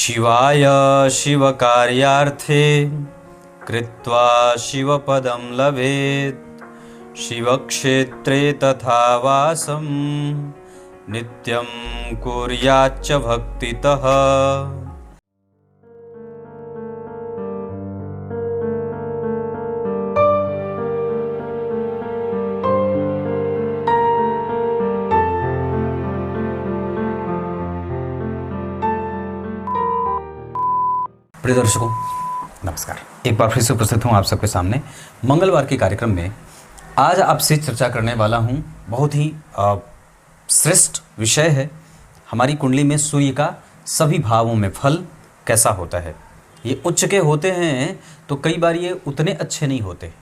शिवाय शिवकार्यार्थे कृत्वा शिवपदं लभेत्। शिवक्षेत्रे तथा वासं नित्यं कुर्याच्च भक्तितः। प्रिय दर्शकों नमस्कार, एक बार फिर से उपस्थित हूँ आप सबके सामने मंगलवार के कार्यक्रम में। आज आपसे चर्चा करने वाला हूँ, बहुत ही श्रेष्ठ विषय है। हमारी कुंडली में सूर्य का सभी भावों में फल कैसा होता है। ये उच्च के होते हैं तो कई बार ये उतने अच्छे नहीं होते,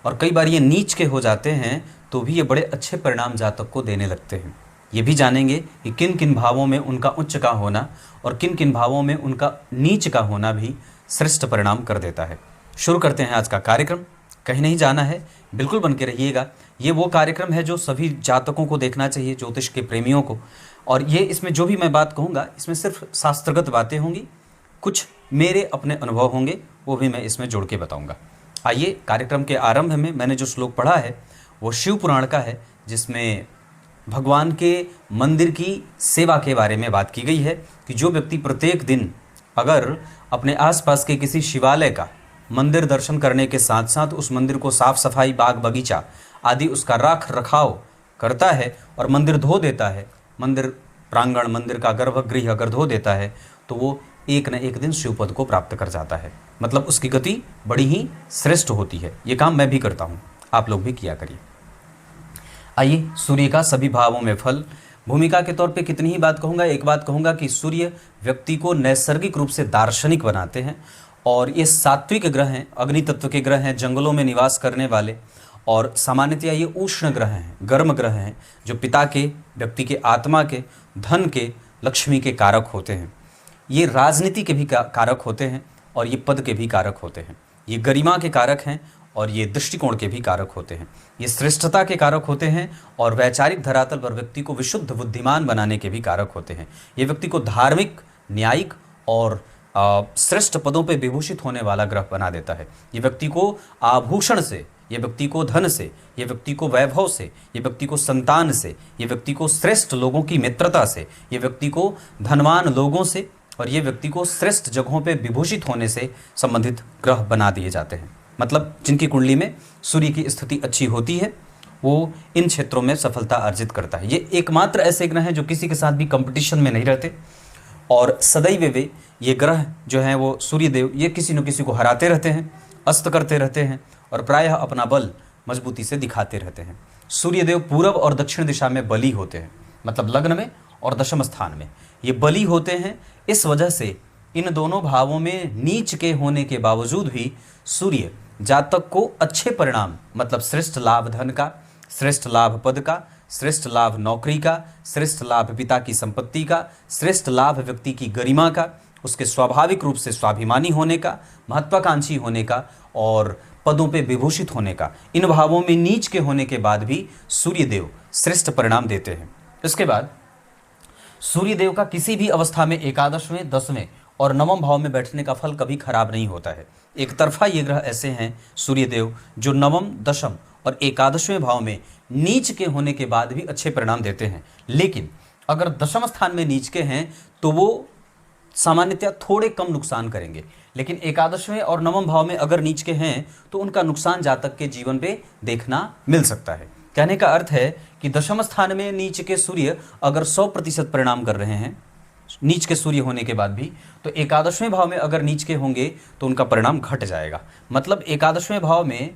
और कई बार ये नीच के हो जाते हैं तो भी ये बड़े अच्छे परिणाम जातक को देने लगते हैं। ये भी जानेंगे कि किन किन भावों में उनका उच्च का होना और किन किन भावों में उनका नीच का होना भी श्रेष्ठ परिणाम कर देता है। शुरू करते हैं आज का कार्यक्रम। कहीं नहीं जाना है, बिल्कुल बन के रहिएगा। ये वो कार्यक्रम है जो सभी जातकों को देखना चाहिए, ज्योतिष के प्रेमियों को। और ये इसमें जो भी मैं बात कहूँगा इसमें सिर्फ शास्त्रगत बातें होंगी, कुछ मेरे अपने अनुभव होंगे, वो भी मैं इसमें जोड़ के बताऊँगा। आइए, कार्यक्रम के आरंभ में मैंने जो श्लोक पढ़ा है वो शिव पुराण का है, जिसमें भगवान के मंदिर की सेवा के बारे में बात की गई है कि जो व्यक्ति प्रत्येक दिन अगर अपने आसपास के किसी शिवालय का मंदिर दर्शन करने के साथ साथ उस मंदिर को साफ सफाई, बाग बगीचा आदि उसका रख रखाव करता है और मंदिर धो देता है, मंदिर प्रांगण, मंदिर का गर्भगृह अगर धो देता है, तो वो एक न एक दिन शिवपद को प्राप्त कर जाता है। मतलब उसकी गति बड़ी ही श्रेष्ठ होती है। ये काम मैं भी करता हूँ, आप लोग भी किया करिए। आइए, सूर्य का सभी भावों में फल। भूमिका के तौर पे कितनी ही बात कहूँगा। एक बात कहूँगा कि सूर्य व्यक्ति को नैसर्गिक रूप से दार्शनिक बनाते हैं, और ये सात्विक ग्रह हैं, अग्नि तत्व के ग्रह हैं, जंगलों में निवास करने वाले, और सामान्यतया ये उष्ण ग्रह हैं, गर्म ग्रह हैं, जो पिता के, व्यक्ति के आत्मा के, धन के, लक्ष्मी के कारक होते हैं। ये राजनीति के भी कारक होते हैं, और ये पद के भी कारक होते हैं। ये गरिमा के कारक हैं, और ये दृष्टिकोण के भी कारक होते हैं। ये श्रेष्ठता के कारक होते हैं, और वैचारिक धरातल पर व्यक्ति को विशुद्ध बुद्धिमान बनाने के भी कारक होते हैं। ये व्यक्ति को धार्मिक, न्यायिक और श्रेष्ठ पदों पर विभूषित होने वाला ग्रह बना देता है। ये व्यक्ति को आभूषण से, ये व्यक्ति को धन से, ये व्यक्ति को वैभव से, ये व्यक्ति को संतान से, ये व्यक्ति को श्रेष्ठ लोगों की मित्रता से, ये व्यक्ति को धनवान लोगों से, और ये व्यक्ति को श्रेष्ठ जगहों पर विभूषित होने से संबंधित ग्रह बना दिए जाते हैं। मतलब जिनकी कुंडली में सूर्य की स्थिति अच्छी होती है वो इन क्षेत्रों में सफलता अर्जित करता है। ये एकमात्र ऐसे ग्रह हैं जो किसी के साथ भी कंपटीशन में नहीं रहते, और सदैव वे ये ग्रह जो हैं वो सूर्यदेव, ये किसी न किसी को हराते रहते हैं, अस्त करते रहते हैं, और प्रायः अपना बल मजबूती से दिखाते रहते हैं। सूर्यदेव पूर्व और दक्षिण दिशा में बली होते हैं, मतलब लग्न में और दशम स्थान में ये बली होते हैं। इस वजह से इन दोनों भावों में नीच के होने के बावजूद भी सूर्य जातक को अच्छे परिणाम, मतलब श्रेष्ठ लाभ धन का, श्रेष्ठ लाभ पद का, श्रेष्ठ लाभ नौकरी का, श्रेष्ठ लाभ पिता की संपत्ति का, श्रेष्ठ लाभ व्यक्ति की गरिमा का, उसके स्वाभाविक रूप से स्वाभिमानी होने का, महत्वाकांक्षी होने का, और पदों पे विभूषित होने का, इन भावों में नीच के होने के बाद भी सूर्यदेव श्रेष्ठ परिणाम देते हैं। इसके बाद सूर्यदेव का किसी भी अवस्था में एकादशवें, दसवें और नवम भाव में बैठने का फल कभी खराब नहीं होता है। एक तरफा ये ग्रह ऐसे हैं सूर्यदेव जो नवम, दशम और एकादशवें भाव में नीच के होने के बाद भी अच्छे परिणाम देते हैं। लेकिन अगर दशम स्थान में नीच के हैं तो वो सामान्यतः थोड़े कम नुकसान करेंगे, लेकिन एकादशवें और नवम भाव में अगर नीच के हैं तो उनका नुकसान जातक के जीवन पे देखना मिल सकता है। कहने का अर्थ है कि दशम स्थान में नीच के सूर्य अगर 100% परिणाम कर रहे हैं नीच के सूर्य होने के बाद भी, तो एकादशवें भाव में अगर नीच के होंगे तो उनका परिणाम घट जाएगा। मतलब एकादशवें भाव में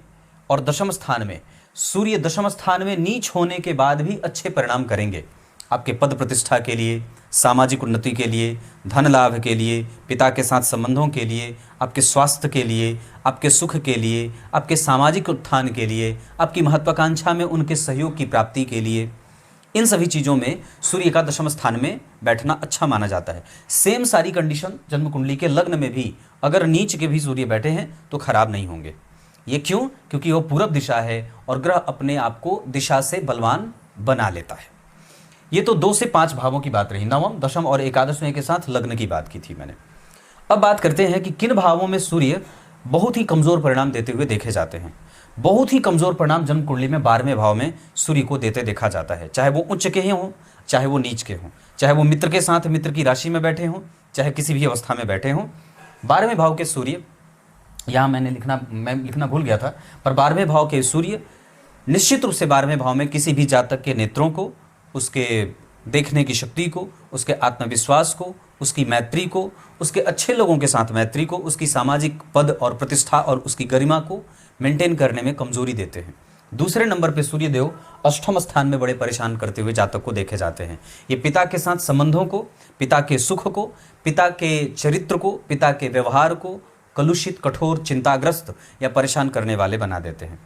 और दशम स्थान में सूर्य दशम स्थान में नीच होने के बाद भी अच्छे परिणाम करेंगे। आपके पद प्रतिष्ठा के लिए, सामाजिक उन्नति के लिए, धन लाभ के लिए, पिता के साथ संबंधों के लिए, आपके स्वास्थ्य के लिए, आपके सुख के लिए, आपके सामाजिक उत्थान के लिए, आपकी महत्वाकांक्षा में उनके सहयोग की प्राप्ति के लिए, इन सभी चीज़ों में सूर्य का दशम स्थान में बैठना अच्छा माना जाता है। सेम सारी कंडीशन जन्म कुंडली के लग्न में भी अगर नीच के भी सूर्य बैठे हैं तो खराब नहीं होंगे। ये क्यों? क्योंकि वो पूरब दिशा है और ग्रह अपने आप को दिशा से बलवान बना लेता है। ये तो 2 से 5 भावों की बात रही, नवम, दशम और एकादशवें के साथ लग्न की बात की थी मैंने। अब बात करते हैं कि किन भावों में सूर्य बहुत ही कमजोर परिणाम देते हुए देखे जाते हैं। बहुत ही कमजोर परिणाम जन्म कुंडली में 12वें भाव में सूर्य को देते देखा जाता है, चाहे वो उच्च के ही हों, चाहे वो नीच के हों, चाहे वो मित्र के साथ मित्र की राशि में बैठे हों, चाहे किसी भी अवस्था में बैठे हों। 12वें भाव के सूर्य, यहाँ मैं लिखना भूल गया था, पर 12वें भाव के सूर्य निश्चित रूप से 12वें भाव में किसी भी जातक के नेत्रों को, उसके देखने की शक्ति को, उसके आत्मविश्वास को, उसकी मैत्री को, उसके अच्छे लोगों के साथ मैत्री को, उसकी सामाजिक पद और प्रतिष्ठा और उसकी गरिमा को मेंटेन करने में कमजोरी देते हैं। दूसरे नंबर पे सूर्य देव अष्टम स्थान में बड़े परेशान करते हुए जातक को देखे जाते हैं। ये पिता के साथ संबंधों को, पिता के सुख को, पिता के चरित्र को, पिता के व्यवहार को कलुषित, कठोर, चिंताग्रस्त या परेशान करने वाले बना देते हैं।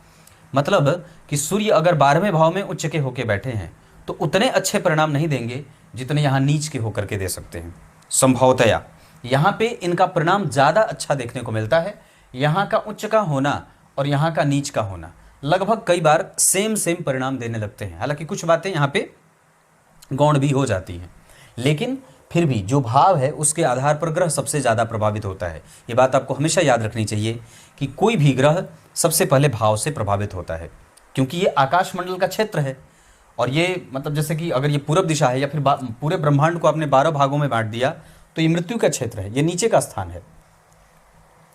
मतलब कि सूर्य अगर 12वें भाव में उच्च के होके बैठे हैं तो उतने अच्छे परिणाम नहीं देंगे जितने यहाँ नीच के होकर के दे सकते हैं। संभवतया यहाँ पे इनका परिणाम ज़्यादा अच्छा देखने को मिलता है। यहाँ का उच्च का होना और यहाँ का नीच का होना लगभग कई बार सेम परिणाम देने लगते हैं। हालांकि कुछ बातें यहाँ पे गौण भी हो जाती हैं, लेकिन फिर भी जो भाव है उसके आधार पर ग्रह सबसे ज़्यादा प्रभावित होता है। ये बात आपको हमेशा याद रखनी चाहिए कि कोई भी ग्रह सबसे पहले भाव से प्रभावित होता है, क्योंकि ये आकाश मंडल का क्षेत्र है। और ये मतलब जैसे कि अगर ये पूरब दिशा है या फिर पूरे ब्रह्मांड को आपने 12 भागों में बांट दिया तो ये मृत्यु का क्षेत्र है, ये नीचे का स्थान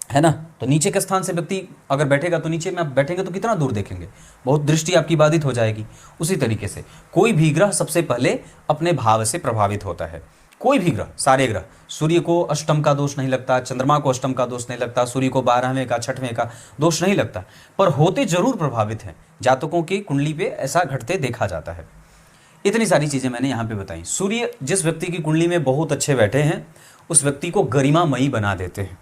है ना। तो नीचे के स्थान से व्यक्ति अगर बैठेगा तो नीचे में आप बैठेंगे तो कितना दूर देखेंगे, बहुत दृष्टि आपकी बाधित हो जाएगी। उसी तरीके से कोई भी ग्रह सबसे पहले अपने भाव से प्रभावित होता है। कोई भी ग्रह, सारे ग्रह, सूर्य को अष्टम का दोष नहीं लगता, चंद्रमा को अष्टम का दोष नहीं लगता, सूर्य को 12वें का 6वें का दोष नहीं लगता, पर होते जरूर प्रभावित हैं। जातकों की कुंडली पे ऐसा घटते देखा जाता है। इतनी सारी चीज़ें मैंने यहाँ पे बताई। सूर्य जिस व्यक्ति की कुंडली में बहुत अच्छे बैठे हैं उस व्यक्ति को गरिमामयी बना देते हैं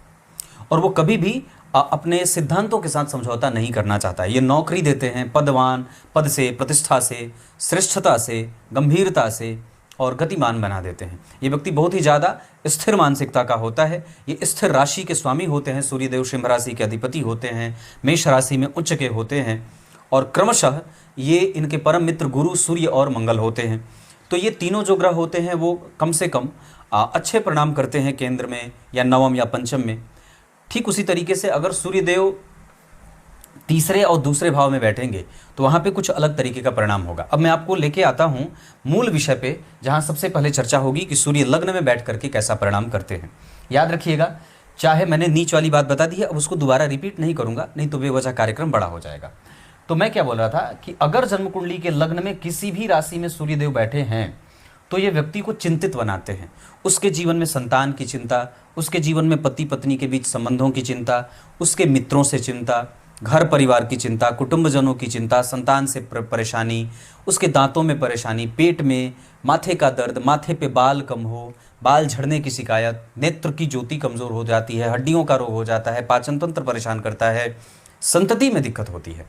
और वो कभी भी अपने सिद्धांतों के साथ समझौता नहीं करना चाहता है। ये नौकरी देते हैं, पदवान, पद से, प्रतिष्ठा से, श्रेष्ठता से, गंभीरता से और गतिमान बना देते हैं। ये व्यक्ति बहुत ही ज़्यादा स्थिर मानसिकता का होता है। ये स्थिर राशि के स्वामी होते हैं। सूर्यदेव सिंह राशि के अधिपति होते हैं, मेष राशि में उच्च के होते हैं और क्रमशः ये इनके परम मित्र गुरु, सूर्य और मंगल होते हैं। तो ये तीनों जो ग्रह होते हैं वो कम से कम अच्छे परिणाम करते हैं केंद्र में या नवम या पंचम में। ठीक उसी तरीके से अगर सूर्यदेव तीसरे और दूसरे भाव में बैठेंगे तो वहाँ पे कुछ अलग तरीके का परिणाम होगा। अब मैं आपको लेके आता हूँ मूल विषय पे, जहाँ सबसे पहले चर्चा होगी कि सूर्य लग्न में बैठ करके कैसा परिणाम करते हैं। याद रखिएगा, चाहे मैंने नीच वाली बात बता दी है, अब उसको दोबारा रिपीट नहीं करूँगा, नहीं तो बेवजह कार्यक्रम बड़ा हो जाएगा। तो मैं क्या बोल रहा था कि अगर जन्म कुंडली के लग्न में किसी भी राशि में सूर्यदेव बैठे हैं तो ये व्यक्ति को चिंतित बनाते हैं। उसके जीवन में संतान की चिंता, उसके जीवन में पति पत्नी के बीच संबंधों की चिंता, उसके मित्रों से चिंता, घर परिवार की चिंता, कुटुंबजनों की चिंता, संतान से परेशानी, उसके दांतों में परेशानी, पेट में, माथे का दर्द, माथे पे बाल कम हो, बाल झड़ने की शिकायत, नेत्र की ज्योति कमज़ोर हो जाती है, हड्डियों का रोग हो जाता है, पाचन तंत्र परेशान करता है, संतति में दिक्कत होती है।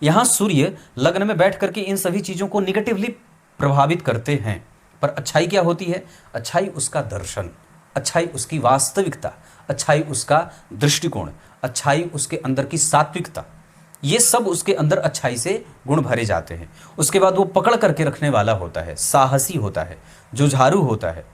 यहाँ सूर्य लग्न में बैठ करके इन सभी चीज़ों को निगेटिवली प्रभावित करते हैं। पर अच्छाई क्या होती है? अच्छाई उसका दर्शन, अच्छाई उसकी वास्तविकता, अच्छाई उसका दृष्टिकोण, अच्छाई उसके अंदर की सात्विकता, ये सब उसके अंदर अच्छाई से गुण भरे जाते हैं। उसके बाद वो पकड़ करके रखने वाला होता है, साहसी होता है, जुझारू होता है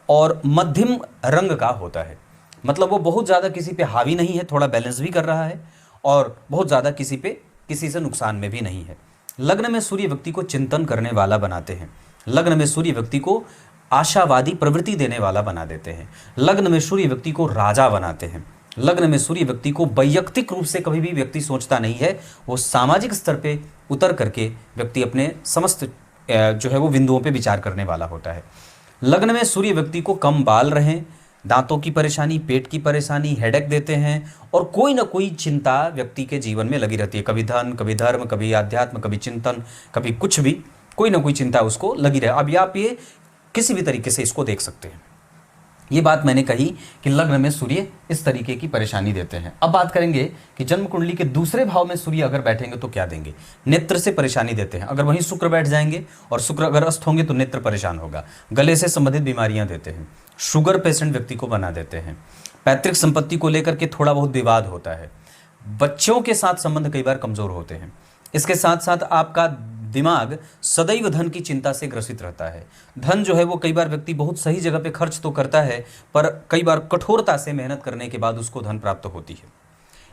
और मध्यम रंग का होता है। मतलब वो बहुत ज़्यादा किसी पे हावी नहीं है, थोड़ा बैलेंस भी कर रहा है और बहुत ज़्यादा किसी से नुकसान में भी नहीं है। लग्न में सूर्य व्यक्ति को चिंतन करने वाला बनाते हैं। लग्न में सूर्य व्यक्ति को आशावादी प्रवृत्ति देने वाला बना देते हैं। लग्न में सूर्य व्यक्ति को राजा बनाते हैं। लग्न में सूर्य व्यक्ति को वैयक्तिक रूप से कभी भी व्यक्ति सोचता नहीं है, वो सामाजिक स्तर पे उतर करके व्यक्ति अपने समस्त जो है वो बिंदुओं पे विचार करने वाला होता है। लग्न में सूर्य व्यक्ति को कम बाल रहें, दांतों की परेशानी, पेट की परेशानी, हेडेक देते हैं और कोई ना कोई चिंता व्यक्ति के जीवन में लगी रहती है। कभी धन, कभी धर्म, कभी आध्यात्म, कभी चिंतन, कभी कुछ भी, कोई ना कोई चिंता उसको लगी रहे। अब आप ये किसी भी तरीके से इसको देख सकते हैं। ये बात मैंने कही कि लग्न में सूर्य इस तरीके की परेशानी देते हैं। अब बात करेंगे कि जन्म कुंडली के दूसरे भाव में सूर्य अगर बैठेंगे तो क्या देंगे। नेत्र से परेशानी देते हैं। अगर वहीं शुक्र बैठ जाएंगे और शुक्र अगर अस्त होंगे तो नेत्र परेशान होगा। गले से संबंधित बीमारियां देते हैं। शुगर पेशेंट व्यक्ति को बना देते हैं। पैतृक संपत्ति को लेकर के थोड़ा बहुत विवाद होता है। बच्चों के साथ संबंध कई बार कमजोर होते हैं। इसके साथ साथ आपका दिमाग सदैव धन की चिंता से ग्रसित रहता है। धन जो है वो कई बार व्यक्ति बहुत सही जगह पे खर्च तो करता है, पर कई बार कठोरता से मेहनत करने के बाद उसको धन प्राप्त होती है।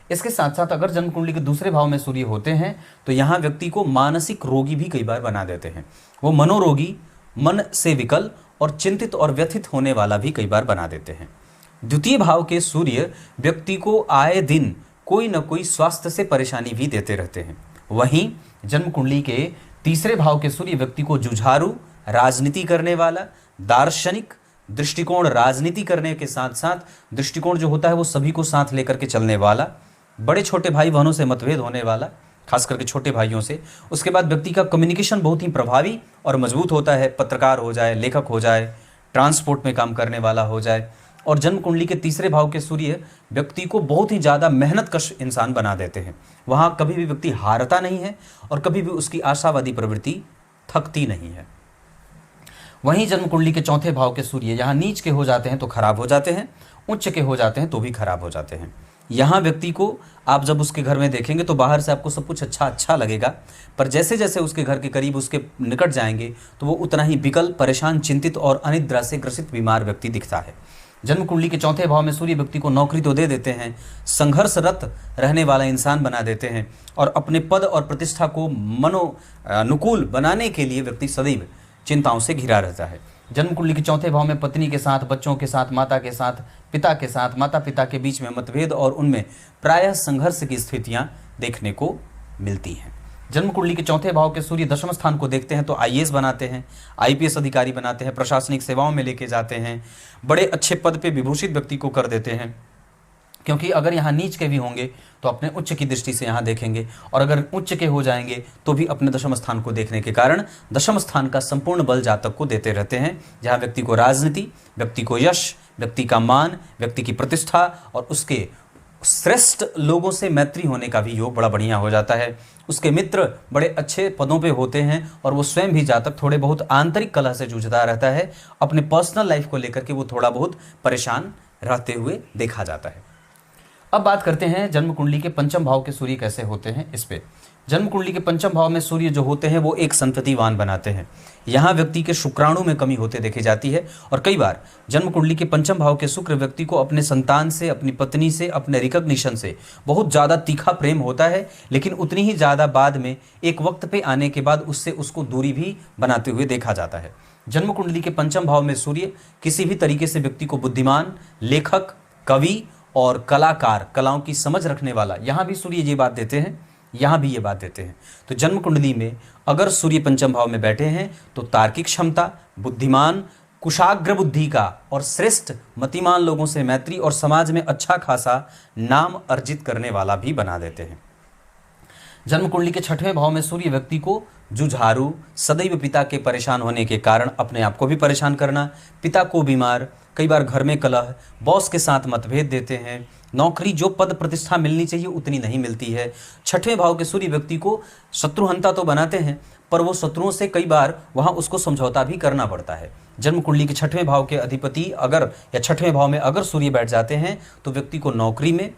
इसके साथ साथ अगर जन्म कुंडली के दूसरे भाव में सूर्य होते हैं तो यहाँ व्यक्ति को मानसिक रोगी भी कई बार बना देते हैं। वो मनोरोगी, मन से विकल और चिंतित और व्यथित होने वाला भी कई बार बना देते हैं। द्वितीय भाव के सूर्य व्यक्ति को आए दिन कोई न कोई स्वास्थ्य से परेशानी भी देते रहते हैं। वहीं जन्म कुंडली के तीसरे भाव के सूर्य व्यक्ति को जुझारू, राजनीति करने वाला, दार्शनिक दृष्टिकोण, राजनीति करने के साथ साथ दृष्टिकोण जो होता है वो सभी को साथ लेकर के चलने वाला, बड़े छोटे भाई बहनों से मतभेद होने वाला, खास करके छोटे भाइयों से। उसके बाद व्यक्ति का कम्युनिकेशन बहुत ही प्रभावी और मजबूत होता है, पत्रकार हो जाए, लेखक हो जाए, ट्रांसपोर्ट में काम करने वाला हो जाए। और जन्म कुंडली के तीसरे भाव के सूर्य व्यक्ति को बहुत ही ज़्यादा मेहनतकश इंसान बना देते हैं। वहाँ कभी भी व्यक्ति हारता नहीं है और कभी भी उसकी आशावादी प्रवृत्ति थकती नहीं है। वहीं जन्म कुंडली के चौथे भाव के सूर्य यहाँ नीच के हो जाते हैं तो खराब हो जाते हैं, उच्च के हो जाते हैं तो भी खराब हो जाते हैं। यहाँ व्यक्ति को आप जब उसके घर में देखेंगे तो बाहर से आपको सब कुछ अच्छा लगेगा, पर जैसे जैसे उसके घर के करीब, उसके निकट जाएंगे तो वो उतना ही विकल, परेशान, चिंतित और अनिद्रा से ग्रसित बीमार व्यक्ति दिखता है। जन्म कुंडली के चौथे भाव में सूर्य व्यक्ति को नौकरी तो दे देते हैं, संघर्षरत रहने वाला इंसान बना देते हैं और अपने पद और प्रतिष्ठा को अनुकूल बनाने के लिए व्यक्ति सदैव चिंताओं से घिरा रहता है। जन्म कुंडली के चौथे भाव में पत्नी के साथ, बच्चों के साथ, माता के साथ, पिता के साथ, माता पिता के बीच में मतभेद और उनमें प्रायः संघर्ष की स्थितियां देखने को मिलती हैं। जन्म कुंडली के चौथे भाव के सूर्य दशम स्थान को देखते हैं तो आईएएस बनाते हैं, आईपीएस अधिकारी बनाते हैं, प्रशासनिक सेवाओं में लेके जाते हैं, बड़े अच्छे पद पे विभूषित व्यक्ति को कर देते हैं। क्योंकि अगर यहाँ नीच के भी होंगे तो अपने उच्च की दृष्टि से यहाँ देखेंगे, और अगर उच्च के हो जाएंगे तो भी अपने दशम स्थान को देखने के कारण दशम स्थान का संपूर्ण बल जातक को देते रहते हैं, जहाँ व्यक्ति को राजनीति, व्यक्ति को यश, व्यक्ति का मान, व्यक्ति की प्रतिष्ठा और उसके श्रेष्ठ लोगों से मैत्री होने का भी योग बड़ा बढ़िया हो जाता है। उसके मित्र बड़े अच्छे पदों पे होते हैं और वो स्वयं भी जातक थोड़े बहुत आंतरिक कलह से जूझता रहता है। अपने पर्सनल लाइफ को लेकर के वो थोड़ा बहुत परेशान रहते हुए देखा जाता है। अब बात करते हैं जन्म कुंडली के पंचम भाव के सूर्य कैसे होते हैं इस पे। जन्म कुंडली के पंचम भाव में सूर्य जो होते हैं वो एक संततिवान बनाते हैं। यहाँ व्यक्ति के शुक्राणु में कमी होते देखी जाती है और कई बार जन्म कुंडली के पंचम भाव के शुक्र व्यक्ति को अपने संतान से, अपनी पत्नी से, अपने रिकॉग्निशन से बहुत ज़्यादा तीखा प्रेम होता है, लेकिन उतनी ही ज़्यादा बाद में एक वक्त पे आने के बाद उससे उसको दूरी भी बनाते हुए देखा जाता है। जन्म कुंडली के पंचम भाव में सूर्य किसी भी तरीके से व्यक्ति को बुद्धिमान, लेखक, कवि और कलाकार, कलाओं की समझ रखने वाला, यहाँ भी सूर्य ये बात देते हैं, यहाँ भी ये बात देते हैं। तो जन्म कुंडली में अगर सूर्य पंचम भाव में बैठे हैं तो तार्किक क्षमता, बुद्धिमान, कुशाग्र बुद्धि का और श्रेष्ठ मतिमान लोगों से मैत्री और समाज में अच्छा खासा नाम अर्जित करने वाला भी बना देते हैं। जन्म कुंडली के छठवें भाव में सूर्य व्यक्ति को जुझारू, सदैव पिता के परेशान होने के कारण अपने आप को भी परेशान करना, पिता को बीमार, कई बार घर में कलह, बॉस के साथ मतभेद देते हैं, नौकरी जो पद प्रतिष्ठा मिलनी चाहिए उतनी नहीं मिलती है। छठवें भाव के सूर्य व्यक्ति को शत्रुहंता तो बनाते हैं, पर वो शत्रुओं से कई बार वहाँ उसको समझौता भी करना पड़ता है। जन्म कुंडली के छठवें भाव के अधिपति अगर या छठवें भाव में अगर सूर्य बैठ जाते हैं तो व्यक्ति को नौकरी में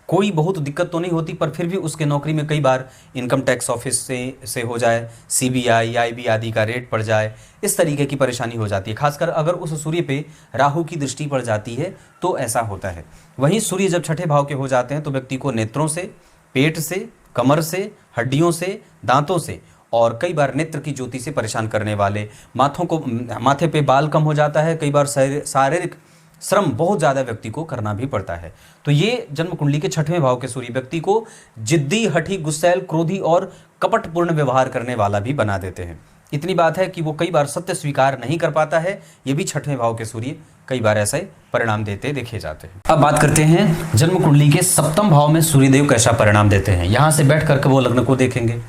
कोई बहुत दिक्कत तो नहीं होती, पर फिर भी उसके नौकरी में कई बार इनकम टैक्स ऑफिस से हो जाए, सीबीआई, आईबी आदि का रेड पड़ जाए, इस तरीके की परेशानी हो जाती है। खासकर अगर उस सूर्य पे राहु की दृष्टि पड़ जाती है तो ऐसा होता है। वहीं सूर्य जब छठे भाव के हो जाते हैं तो व्यक्ति को नेत्रों से, पेट से, कमर से, हड्डियों से, दांतों से और कई बार नेत्र की ज्योति से परेशान करने वाले, माथे पे बाल कम हो जाता है, कई बार शारीरिक श्रम बहुत ज़्यादा व्यक्ति को करना भी पड़ता है। तो ये जन्म कुंडली के छठवें भाव के सूर्य व्यक्ति को जिद्दी, हठी, गुस्सैल, क्रोधी और कपटपूर्ण व्यवहार करने वाला भी बना देते हैं। इतनी बात है कि वो कई बार सत्य स्वीकार नहीं कर पाता है। ये भी छठवें भाव के सूर्य कई बार ऐसे परिणाम देते देखे जाते हैं। अब बात करते हैं जन्म कुंडली के सप्तम भाव में सूर्यदेव कैसा परिणाम देते हैं। यहाँ से बैठ करके वो लग्न को देखेंगे।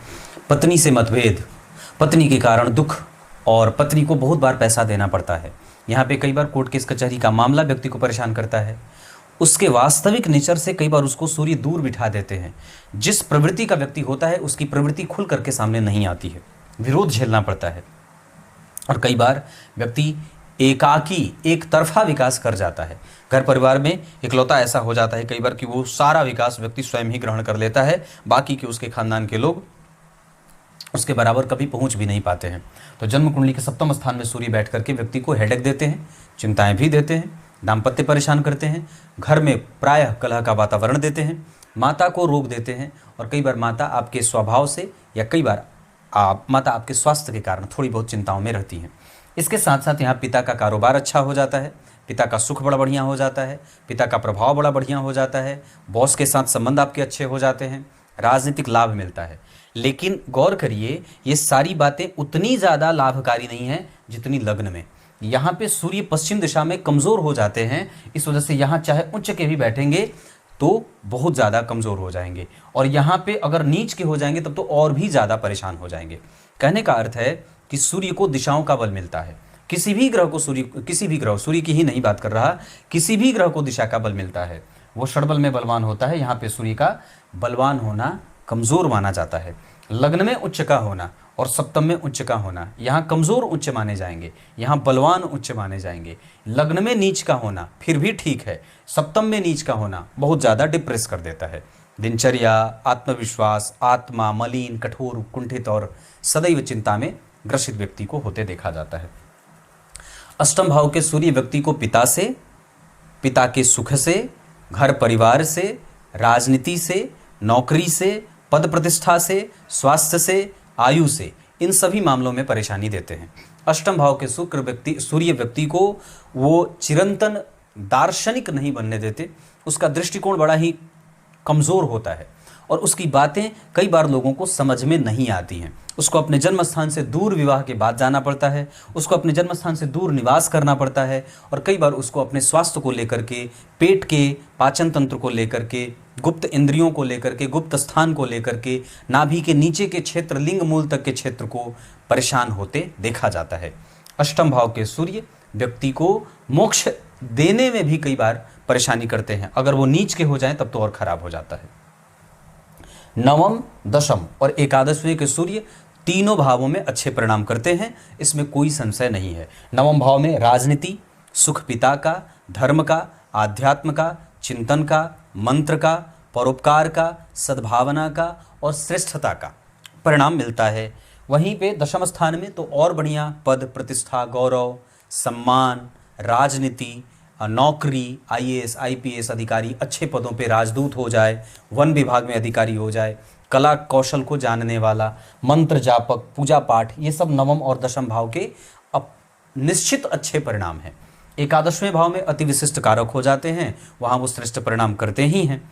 पत्नी से मतभेद, पत्नी के कारण दुख और पत्नी को बहुत बार पैसा देना पड़ता है। यहाँ पे कई बार कोर्ट केस कचहरी का मामला व्यक्ति को परेशान करता है। उसके वास्तविक नेचर से कई बार उसको सूर्य दूर बिठा देते हैं। जिस प्रवृत्ति का व्यक्ति होता है उसकी प्रवृत्ति खुल करके सामने नहीं आती है, विरोध झेलना पड़ता है और कई बार व्यक्ति एकाकी, एक तरफा विकास कर जाता है। घर परिवार में इकलौता ऐसा हो जाता है कई बार कि वो सारा विकास व्यक्ति स्वयं ही ग्रहण कर लेता है, बाकी के उसके खानदान के लोग उसके बराबर कभी पहुंच भी नहीं पाते हैं। तो जन्म कुंडली के सप्तम स्थान में सूर्य बैठ करके व्यक्ति को हेडेक देते हैं, चिंताएं भी देते हैं, दाम्पत्य परेशान करते हैं, घर में प्रायः कलह का वातावरण देते हैं, माता को रोग देते हैं, और कई बार माता आपके स्वभाव से या कई बार माता आपके स्वास्थ्य के कारण थोड़ी बहुत चिंताओं में रहती हैं। इसके साथ साथ यहाँ पिता का कारोबार अच्छा हो जाता है, पिता का सुख बड़ा बढ़िया हो जाता है, पिता का प्रभाव बड़ा बढ़िया हो जाता है, बॉस के साथ संबंध आपके अच्छे हो जाते हैं, राजनीतिक लाभ मिलता है। लेकिन गौर करिए, ये सारी बातें उतनी ज़्यादा लाभकारी नहीं हैं जितनी लग्न में। यहाँ पे सूर्य पश्चिम दिशा में कमज़ोर हो जाते हैं, इस वजह से यहाँ चाहे उच्च के भी बैठेंगे तो बहुत ज़्यादा कमज़ोर हो जाएंगे, और यहाँ पे अगर नीच के हो जाएंगे तब तो और भी ज़्यादा परेशान हो जाएंगे। कहने का अर्थ है कि सूर्य को दिशाओं का बल मिलता है। किसी भी ग्रह, सूर्य की ही नहीं बात कर रहा, किसी भी ग्रह को दिशा का बल मिलता है, वो षडबल में बलवान होता है। यहाँ पे सूर्य का बलवान होना कमज़ोर माना जाता है। लग्न में उच्च का होना और सप्तम में उच्च का होना, यहाँ कमज़ोर उच्च माने जाएंगे, यहाँ बलवान उच्च माने जाएंगे। लग्न में नीच का होना फिर भी ठीक है, सप्तम में नीच का होना बहुत ज़्यादा डिप्रेस कर देता है। दिनचर्या, आत्मविश्वास, आत्मा मलिन, कठोर, कुंठित और सदैव चिंता में ग्रसित व्यक्ति को होते देखा जाता है। अष्टम भाव के सूर्य व्यक्ति को पिता से, पिता के सुख से, घर परिवार से, राजनीति से, नौकरी से, पद प्रतिष्ठा से, स्वास्थ्य से, आयु से, इन सभी मामलों में परेशानी देते हैं। अष्टम भाव के सूर्य व्यक्ति को वो चिरंतन दार्शनिक नहीं बनने देते, उसका दृष्टिकोण बड़ा ही कमज़ोर होता है और उसकी बातें कई बार लोगों को समझ में नहीं आती हैं। उसको अपने जन्म स्थान से दूर विवाह के बाद जाना पड़ता है, उसको अपने जन्म स्थान से दूर निवास करना पड़ता है, और कई बार उसको अपने स्वास्थ्य को लेकर के, पेट के पाचन तंत्र को लेकर के, गुप्त इंद्रियों को लेकर के, गुप्त स्थान को लेकर के, नाभि के नीचे के क्षेत्र, लिंग मूल तक के क्षेत्र को परेशान होते देखा जाता है। अष्टम भाव के सूर्य व्यक्ति को मोक्ष देने में भी कई बार परेशानी करते हैं। अगर वो नीच के हो जाएं तब तो और खराब हो जाता है। नवम, दशम और एकादशवें के सूर्य तीनों भावों में अच्छे परिणाम करते हैं, इसमें कोई संशय नहीं है। नवम भाव में राजनीति, सुख पिता का, धर्म का, आध्यात्म का, चिंतन का, मंत्र का, परोपकार का, सद्भावना का और श्रेष्ठता का परिणाम मिलता है। वहीं पे दशम स्थान में तो और बढ़िया पद प्रतिष्ठा, गौरव, सम्मान, राजनीति, नौकरी, आईएएस आईपीएस अधिकारी, अच्छे पदों पे राजदूत हो जाए, वन विभाग में अधिकारी हो जाए, कला कौशल को जानने वाला, मंत्र जापक, पूजा पाठ, ये सब नवम और दशम भाव के निश्चित अच्छे परिणाम हैं। एकादशवें भाव में अति विशिष्ट कारक हो जाते हैं, वहाँ वो श्रेष्ठ परिणाम करते ही हैं।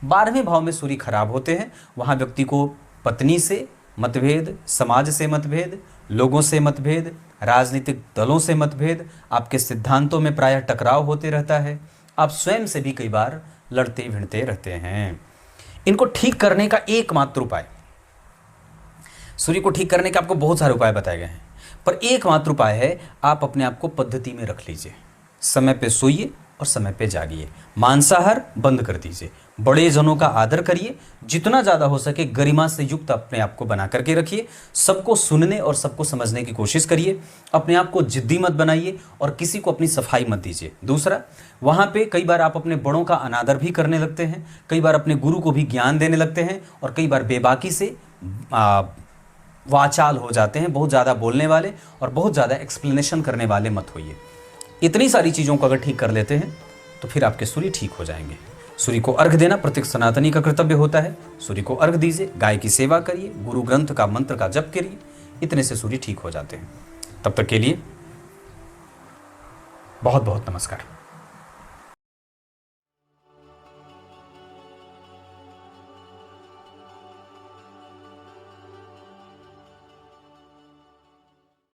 12वें भाव में सूर्य खराब होते हैं, वहाँ व्यक्ति को पत्नी से मतभेद, समाज से मतभेद, लोगों से मतभेद, राजनीतिक दलों से मतभेद, आपके सिद्धांतों में प्रायः टकराव होते रहता है। आप स्वयं से भी कई बार लड़ते भिड़ते रहते हैं। इनको ठीक करने का एकमात्र उपाय, सूर्य को ठीक करने के आपको बहुत सारे उपाय बताए गए हैं, पर एकमात्र उपाय है, आप अपने आप को पद्धति में रख लीजिए। समय पे सोइए और समय पे जागिए, मांसाहार बंद कर दीजिए, बड़े जनों का आदर करिए, जितना ज़्यादा हो सके गरिमा से युक्त अपने आप को बना करके रखिए, सबको सुनने और सबको समझने की कोशिश करिए, अपने आप को जिद्दी मत बनाइए और किसी को अपनी सफाई मत दीजिए। दूसरा, वहाँ पे कई बार आप अपने बड़ों का अनादर भी करने लगते हैं, कई बार अपने गुरु को भी ज्ञान देने लगते हैं और कई बार बेबाकी से वाचाल हो जाते हैं, बहुत ज़्यादा बोलने वाले और बहुत ज़्यादा एक्सप्लेनेशन करने वाले मत होइए। इतनी सारी चीज़ों को अगर ठीक कर लेते हैं तो फिर आपके सूर्य ठीक हो जाएंगे। सूर्य को अर्घ देना प्रत्येक सनातनी का कर्तव्य होता है। सूर्य को अर्घ दीजिए, गाय की सेवा करिए, गुरु ग्रंथ का मंत्र का जप करिए, इतने से सूर्य ठीक हो जाते हैं। तब तक के लिए बहुत बहुत नमस्कार।